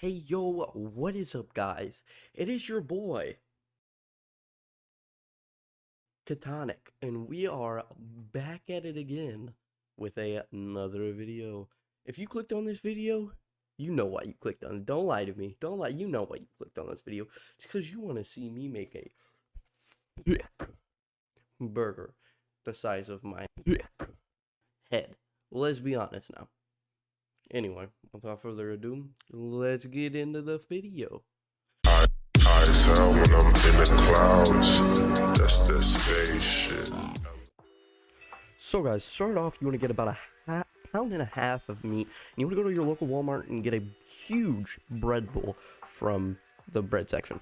Hey yo, what is up guys? It is your boy, Katonic, and we are back at it again with another video. If you clicked on this video, you know why you clicked on it. Don't lie to me. Don't lie, you know why you clicked on this video. It's because you want to see me make a thick burger the size of my thick head. Let's be honest now. Anyway, without further ado, let's get into the video. High as hell when I'm in the clouds. That's that space shit. So guys, start off, you want to get about a pound and a half of meat. And you want to go to your local Walmart and get a huge bread bowl from the bread section.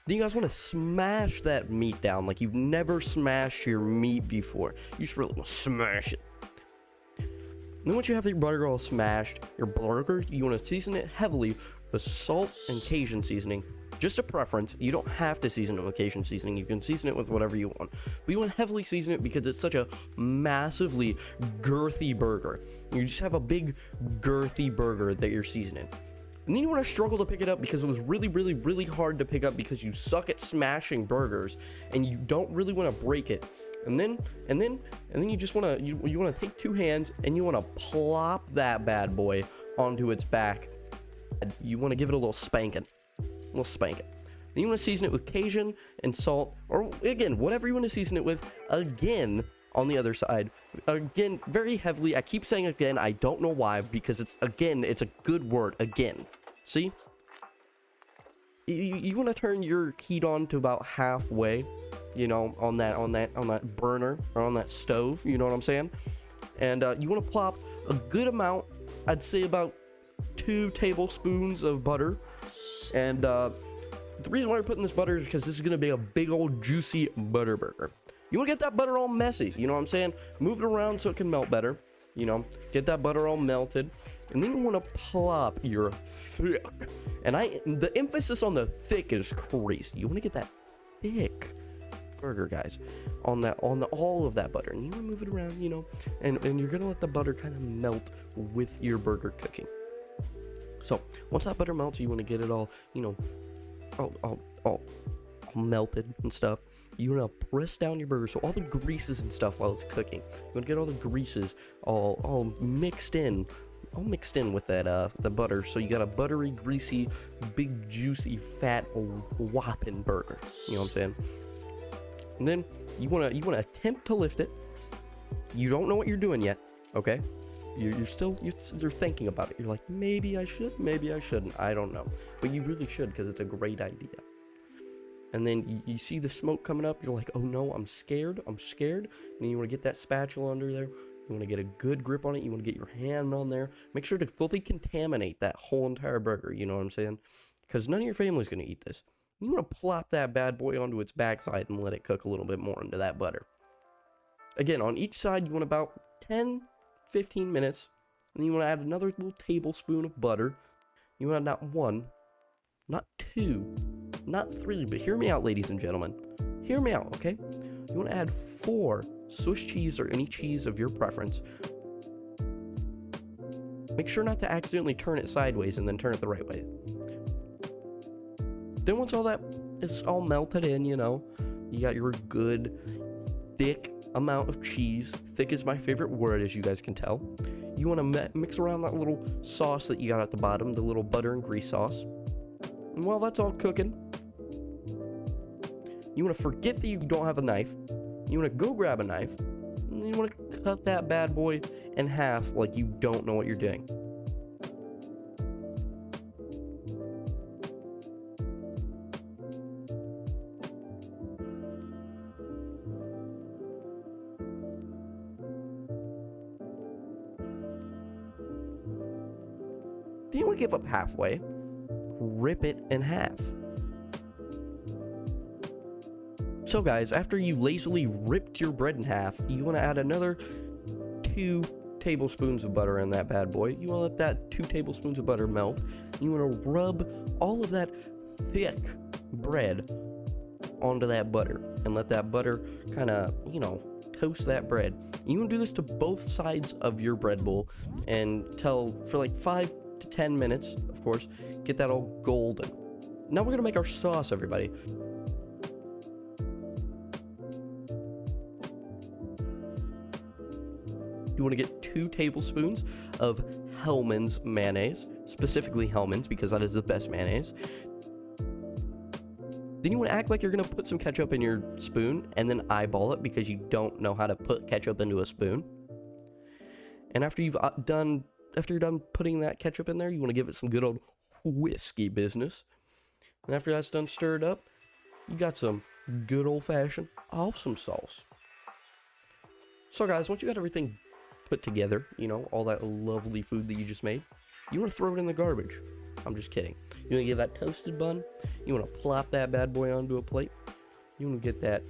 Then you guys want to smash that meat down like you've never smashed your meat before. You just really want to smash it. And then once you have your butter all smashed, your burger, you want to season it heavily with salt and Cajun seasoning. Just a preference. You don't have to season it with Cajun seasoning. You can season it with whatever you want. But you want to heavily season it because it's such a massively girthy burger. You just have a big girthy burger that you're seasoning. And then you want to struggle to pick it up because it was really hard to pick up because you suck at smashing burgers and you don't really want to break it. And then you just want to you want to take two hands and you want to plop that bad boy onto its back. You want to give it a little spanking. Then you want to season it with Cajun and salt, or again, whatever you want to season it with, again, on the other side. Again, very heavily. I keep saying again, I don't know why, because it's a good word, again. See? You want to turn your heat on to about halfway, you know, on that burner, or on that stove, you know what I'm saying? And you want to plop a good amount, I'd say about 2 tablespoons of butter. And the reason why we're putting this butter is because this is going to be a big old juicy butter burger. You want to get that butter all messy, you know what I'm saying? Move it around so it can melt better, you know, get that butter all melted. And then you want to plop your thick. And the emphasis on the thick is crazy. You want to get that thick burger, guys, on all of that butter. And you want to move it around, you know, and you're going to let the butter kind of melt with your burger cooking. So once that butter melts, you want to get it all, you know, all melted and stuff. You want to press down your burger so all the greases and stuff while it's cooking. You want to get all the greases all mixed in with that the butter, so you got a buttery, greasy, big, juicy, fat, whopping burger. You know what I'm saying? And then you want to attempt to lift it. You don't know what you're doing yet, okay? You're thinking about it. You're like, maybe I should, maybe I shouldn't. I don't know, but you really should because it's a great idea. And then you see the smoke coming up. You're like, oh no, I'm scared. And then you want to get that spatula under there. You want to get a good grip on it. You want to get your hand on there. Make sure to fully contaminate that whole entire burger. You know what I'm saying? Because none of your family's going to eat this. You want to plop that bad boy onto its backside and let it cook a little bit more into that butter. Again, on each side, you want about 10-15 minutes. And then you want to add another little tablespoon of butter. You want to add not 1, not 2, not 3, but hear me out, ladies and gentlemen. Hear me out, okay? You want to add 4 Swiss cheese or any cheese of your preference. Make sure not to accidentally turn it sideways and then turn it the right way. Then once all that is all melted in, you know, you got your good, thick amount of cheese. Thick is my favorite word, as you guys can tell. You want to mix around that little sauce that you got at the bottom, the little butter and grease sauce. And while that's all cooking, you want to forget that you don't have a knife. You want to go grab a knife, and you want to cut that bad boy in half like you don't know what you're doing. Then you want to give up halfway, rip it in half. So guys, after you lazily ripped your bread in half, you want to add another 2 tablespoons of butter in that bad boy. You want to let that 2 tablespoons of butter melt. You want to rub all of that thick bread onto that butter and let that butter kind of, you know, toast that bread. You want to do this to both sides of your bread bowl and for like 5 to 10 minutes, of course. Get that all golden. Now we're gonna make our sauce, everybody. You want to get 2 tablespoons of Hellmann's mayonnaise, specifically Hellmann's because that is the best mayonnaise. Then you want to act like you're going to put some ketchup in your spoon and then eyeball it because you don't know how to put ketchup into a spoon. And after you're done putting that ketchup in there, you want to give it some good old whiskey business. And after that's done stirred up, you got some good old-fashioned awesome sauce. So guys, once you got everything put together, you know, all that lovely food that you just made, you want to throw it in the garbage. I'm just kidding. You want to get that toasted bun, you want to plop that bad boy onto a plate. You want to get that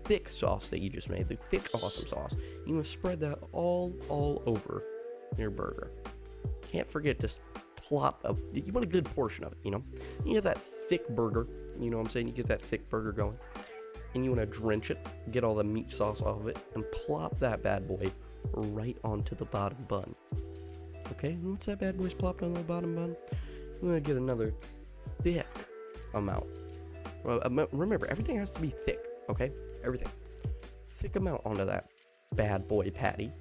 thick sauce that you just made, the thick awesome sauce. You want to spread that all over your burger. Can't forget to plop you want a good portion of it, you know. You get that thick burger, you know what I'm saying? You get that thick burger going. And you want to drench it, get all the meat sauce off of it, and plop that bad boy right onto the bottom bun. Okay, and once that bad boy's plopped on the bottom bun, you want to get another thick amount. Remember, everything has to be thick, okay? Everything. Thick amount onto that bad boy patty.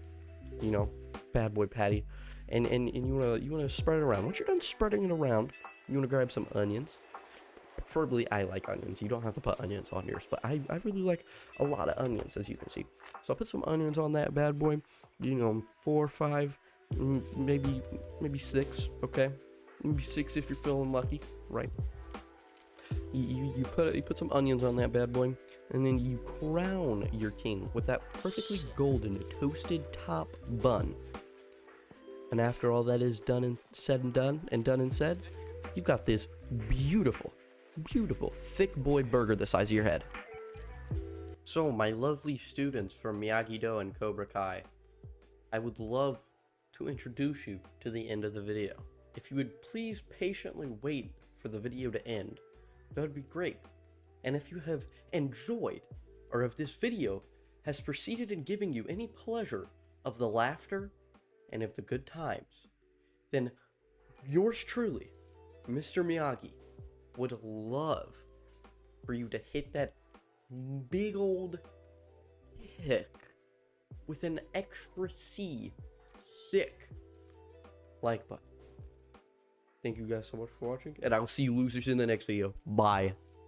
You know, bad boy patty. And you wanna spread it around. Once you're done spreading it around, you want to grab some onions. Preferably, I like onions. You don't have to put onions on yours, but I really like a lot of onions, as you can see. So I'll put some onions on that bad boy. You know, 4 or 5, maybe 6. Okay, maybe 6 if you're feeling lucky, right? You put some onions on that bad boy, and then you crown your king with that perfectly golden toasted top bun. And after all that is done and said, you've got this beautiful thick boy burger the size of your head. So my lovely students from Miyagi-Do and Cobra Kai, I would love to introduce you to the end of the video. If you would please patiently wait for the video to end, that would be great. And if you have enjoyed, or if this video has proceeded in giving you any pleasure of the laughter and of the good times, then yours truly, Mr. Miyagi, would love for you to hit that big old hick with an extra C thick like button. Thank you guys so much for watching, and I will see you losers in the next video. Bye.